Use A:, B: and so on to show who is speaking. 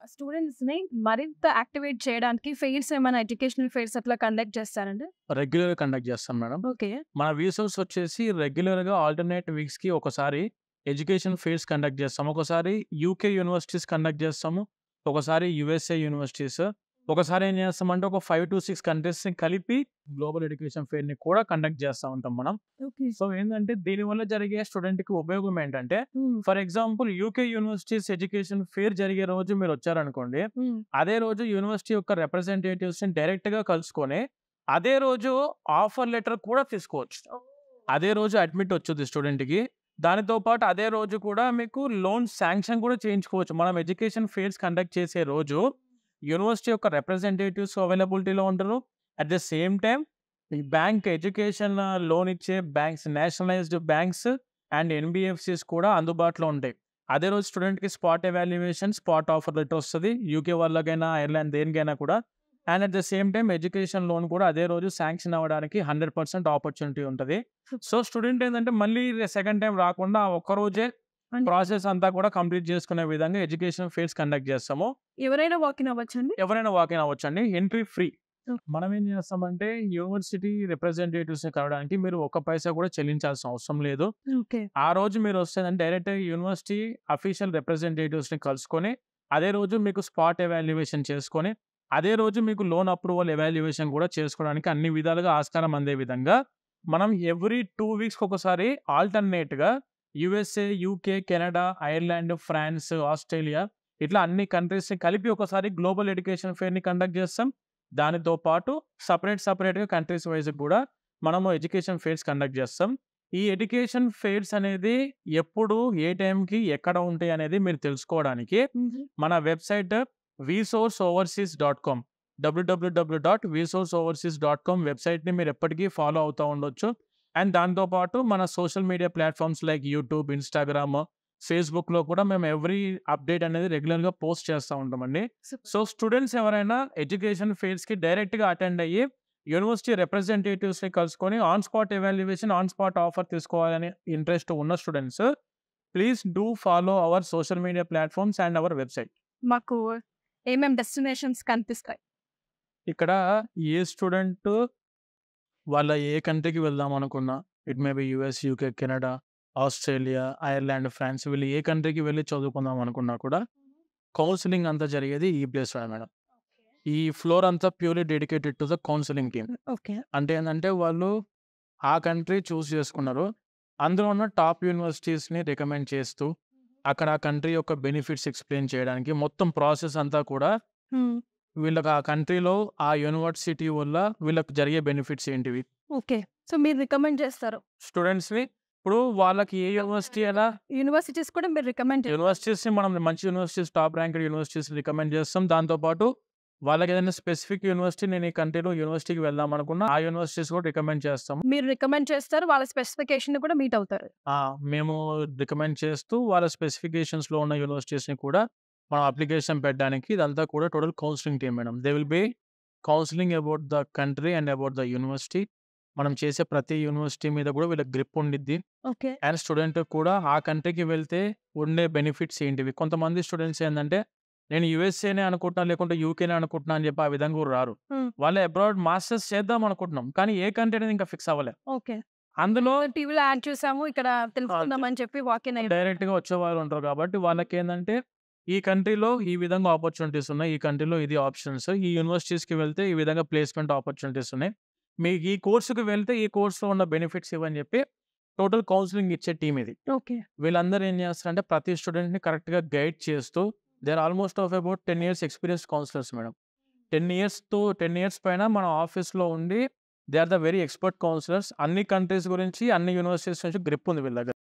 A: స్టూడెంట్స్‌ని మరింత యాక్టివేట్ చేయడానికి ఫెయిర్స్ ఏమైనా ఎడ్యుకేషనల్ ఫెయిర్స్ అట్లా కండక్ట్ చేస్తారండి?
B: రెగ్యులర్‌గా కండక్ట్ చేస్తాం మేడం.
A: ఓకే.
B: మన వీసోర్స్ వచ్చేసి రెగ్యులర్‌గా ఆల్టర్‌నేట్ వీక్స్‌కి ఒకసారి ఎడ్యుకేషన్ ఫెయిర్స్ కండక్ట్ చేస్తాం. ఒకసారి యూకే యూనివర్సిటీస్ కండక్ట్ చేస్తాము. ఒకసారి యూఎస్ఏ యూనివర్సిటీస్. ఒకసారి ఏం చేస్తామంటే ఒక 5-6 కంట్రీస్‌ని కలిపి గ్లోబల్ ఎడ్యుకేషన్ ఫెయిర్‌ని కూడా కండక్ట్ చేస్తా ఉంటాం మనం.
A: ఓకే.
B: సో ఏందంటే దీనివల్ల జరిగే స్టూడెంట్‌కి ఉపయోగం ఏంటంటే
A: హ్మ్.
B: For example UK universities education fair జరిగే రోజు మీరొచ్చారనుకోండి.
A: హ్మ్.
B: అదే రోజు యూనివర్సిటీ యొక్క రిప్రజెంటేటివ్స్‌ని డైరెక్ట్‌గా కలుసుకొని, అదే రోజు ఆఫర్ లెటర్ కూడా తీసుకోవచ్చు. అదే రోజు అడ్మిట్ వచ్చుద్ది స్టూడెంట్‌కి. దానితో పాటు అదే రోజు కూడా మీకు లోన్ శాంక్షన్ కూడా చేయించుకోవచ్చు. మనం ఎడ్యుకేషన్ ఫెయిర్స్ కండక్ట్ చేసే రోజు యూనివర్సిటీ యొక్క రిప్రజెంటేటివ్స్ అవైలబిలిటీలో ఉంటారు. అట్ ద సేమ్ టైమ్ ఈ బ్యాంక్ ఎడ్యుకేషన్ లోన్ ఇచ్చే బ్యాంక్స్, నేషనలైజ్డ్ బ్యాంక్స్ అండ్ ఎన్‌బీఎఫ్‌సిస్ కూడా అందుబాటులో ఉంటాయి. అదే రోజు స్టూడెంట్‌కి spot evaluation, spot offer letter వస్తది. యూకే వాళ్ళకైనా, ఐర్లాండ్ దేనికైనా కూడా. And at the same time education loan కూడా అదే రోజు శాంక్షన్ అవ్వడానికి 100% ఆపర్చునిటీ ఉంటది. సో, స్టూడెంట్ ఏందంటే మళ్ళీ సెకండ్ టైమ్ రాకుండా ఆ ఒక్కరోజే
A: అంటే
B: ప్రాసెస్ అంతా కూడా కంప్లీట్ చేసుకునే విధంగా ఎడ్యుకేషన్ ఫెయిర్స్ కండక్ట్ చేస్తాము.
A: ఎవరైనా వాకిన్ అవ్వచ్చండి?
B: ఎవరైనా వాకిన్ అవ్వచ్చండి. Entry free.
A: ఓకే.
B: మనం ఏం చేస్తామంటే యూనివర్సిటీ రిప్రజెంటేటివ్స్‌ని కలవడానికి మీరు ఒక్క పైసా కూడా చెల్లించాల్సిన అవసరం లేదు.
A: ఓకే.
B: ఆ రోజు మీరొస్తేనంటే డైరెక్ట్‌గా యూనివర్సిటీ అఫీషియల్ రిప్రజెంటేటివ్స్‌ని కలుసుకొని, అదే రోజు మీకు స్పాట్ ఎవాల్యుయేషన్ చేసుకొని, అదే రోజు మీకు లోన్ అప్రూవల్ ఎవాల్యుయేషన్ కూడా చేసుకోవడానికి అన్ని విధాలుగా ఆస్కారం అందే విధంగా, మనం ఎవ్రీ 2 వీక్స్‌కొకసారి ఆల్టర్‌నేట్‌గా USA, UK, Canada, Ireland, France, Australia ఇట్లా అన్ని కంట్రీస్‌ని కలిపి ఒకసారి గ్లోబల్ ఎడ్యుకేషన్ ఫెయిర్‌ని కండక్ట్ చేస్తాం. దానితో పాటు సెపరేట్‌గా కంట్రీస్ వైస్‌గా కూడా మనము ఎడ్యుకేషన్ ఫెయిర్స్ కండక్ట్ చేస్తాం. ఈ ఎడ్యుకేషన్ ఫెయిర్స్ అనేది ఎప్పుడు, ఏ టైంకి, ఎక్కడ ఉంటాయి అనేది మీరు తెలుసుకోవడానికి
A: హుహు.
B: మన వెబ్‌సైట్ vsourceoverseas.com www.vsourceoverseas.com వెబ్‌సైట్‌ని మీరు ఎప్పటికీ ఫాలో అవుతా ఉండొచ్చు. అండ్ దాంతో పాటు మన social media platforms like YouTube, Instagram, ఫేస్‌బుక్‌లో కూడా మేము ఎవ్రీ అప్డేట్ అనేది రెగ్యులర్‌గా పోస్ట్ చేస్తా ఉంటామండి. సో, స్టూడెంట్స్ ఎవరైనా ఎడ్యుకేషన్ ఫెయిర్స్‌కి డైరెక్ట్‌గా అటెండ్ అయ్యి యూనివర్సిటీ రిప్రజెంటేటివ్స్‌ని కలుసుకొని on spot evaluation, on spot offer తీసుకోవాలని ఇంట్రెస్ట్ ఉన్న students please do follow our social media platforms and our website.
A: మాకు ఏమేం డెస్టినేషన్స్ కనిపిస్తాయి?
B: ఇక్కడ ఏ స్టూడెంట్ వాళ్ళ ఏ కంట్రీకి వెళ్దాం అనుకున్నా, it may be US, UK, Canada, Australia, Ireland, France వీళ్ళు ఏ కంట్రీకి వెళ్లి చదువుకుందాం అనుకున్నా కూడా కౌన్సెలింగ్ అంతా జరిగేది ఈ ప్లేస్‌లోనే మేడం. ఈ ఫ్లోర్ అంతా purely dedicated to the counselling team.
A: Okay.
B: అంటే ఏందంటే వాళ్ళు ఆ కంట్రీ చూజ్ చేసుకున్నారు. అందులో ఉన్న టాప్ యూనివర్సిటీస్‌ని రికమెండ్ చేస్తూ, అక్కడ ఆ కంట్రీ యొక్క బెనిఫిట్స్ ఎక్స్‌ప్లెయిన్ చేయడానికి మొత్తం ప్రాసెస్ అంతా కూడా
A: హ్మ్.
B: వీళ్ళకి ఆ కంట్రీలో ఆ యూనివర్సిటీ వల్ల వీళ్ళకి జరిగే బెనిఫిట్స్ ఏంటివి?
A: ఓకే. సో, మీరు రికమెండ్ చేస్తారు.
B: స్టూడెంట్స్‌ని ఇప్పుడు వాళ్ళకి ఏ యూనివర్సిటీ ఎలా
A: యూనివర్సిటీస్ కూడా మీరు రికమెండ్ చేస్తారు.
B: యూనివర్సిటీస్‌ని మనం మంచి యూనివర్సిటీస్, టాప్ ర్యాంక్డ్ యూనివర్సిటీస్‌ని రికమెండ్ చేస్తాం. దాంతో పాటు వాళ్ళకేదైనా స్పెసిఫిక్ యూనివర్సిటీ నేను ఈ కంట్రీలో యూనివర్సిటీకి వెళ్దాం అనుకున్నా, ఆ యూనివర్సిటీస్ కూడా రికమెండ్ చేస్తాం.
A: మీరు రికమెండ్ చేస్తారు. వాళ్ళ స్పెసిఫికేషన్‌ని కూడా మీట్ అవుతారు.
B: ఆ! మేము రికమెండ్ చేస్తూ వాళ్ళ స్పెసిఫికేషన్స్‌లో ఉన్న యూనివర్సిటీస్‌ని కూడా మనం అప్లికేషన్ పెట్టడానికి ఇదంతా కూడా total counselling team madam. They will be counselling about the country and about the university. మనం చేసే ప్రతి యూనివర్సిటీ మీద కూడా వీళ్ళకి గ్రిప్ ఉండిద్ది.
A: ఓకే.
B: అండ్ స్టూడెంట్‌కి కూడా ఆ కంట్రీకి వెళ్తే ఉండే బెనిఫిట్స్ ఏంటివి? కొంతమంది స్టూడెంట్స్ ఏందంటే నేను యూఎస్ఏనే అనుకుంటున్నా, లేకుంటే యూకేనే అనుకుంటున్నా అని చెప్పి ఆ విధంగా కూడా రారు.
A: హ్మ్.
B: వాళ్ళు అబ్రాడ్ మాస్టర్స్ చేద్దాం అనుకుంటున్నాం. కానీ ఏ కంట్రీ అనేది ఇంకా ఫిక్స్ అవ్వలే.
A: ఓకే.
B: అందులో
A: టీవీలో యాడ్ చూసాము. ఇక్కడ తెలుసుకుందాం అని చెప్పి వాకిన్ అయ్యారు.
B: డైరెక్ట్‌గా వచ్చేవాళ్ళు ఉంటారు కాబట్టి వాళ్ళకేందంటే, ఈ కంట్రీలో ఈ విధంగా ఆపర్చునిటీస్ ఉన్నాయి. ఈ కంట్రీలో ఇది ఆప్షన్స్. ఈ యూనివర్సిటీస్‌కి వెళ్తే ఈ విధంగా ప్లేస్‌మెంట్ ఆపర్చునిటీస్ ఉన్నాయి. మీకు ఈ కోర్స్‌కి వెళ్తే ఈ కోర్స్‌లో ఉన్న బెనిఫిట్స్ ఇవని చెప్పి టోటల్ కౌన్సెలింగ్ ఇచ్చే టీమ్ ఇది.
A: ఓకే.
B: వీళ్ళందరూ ఏం చేస్తారంటే ప్రతి స్టూడెంట్‌ని కరెక్ట్‌గా గైడ్ చేస్తూ they are almost of about 10 years experienced counsellors madam. 10 years పైన మన ఆఫీస్‌లో ఉండి they are the very expert counsellors. అన్ని కంట్రీస్ గురించి, అన్ని యూనివర్సిటీస్ నుంచి గ్రిప్ ఉంది వీళ్ళ దగ్గర.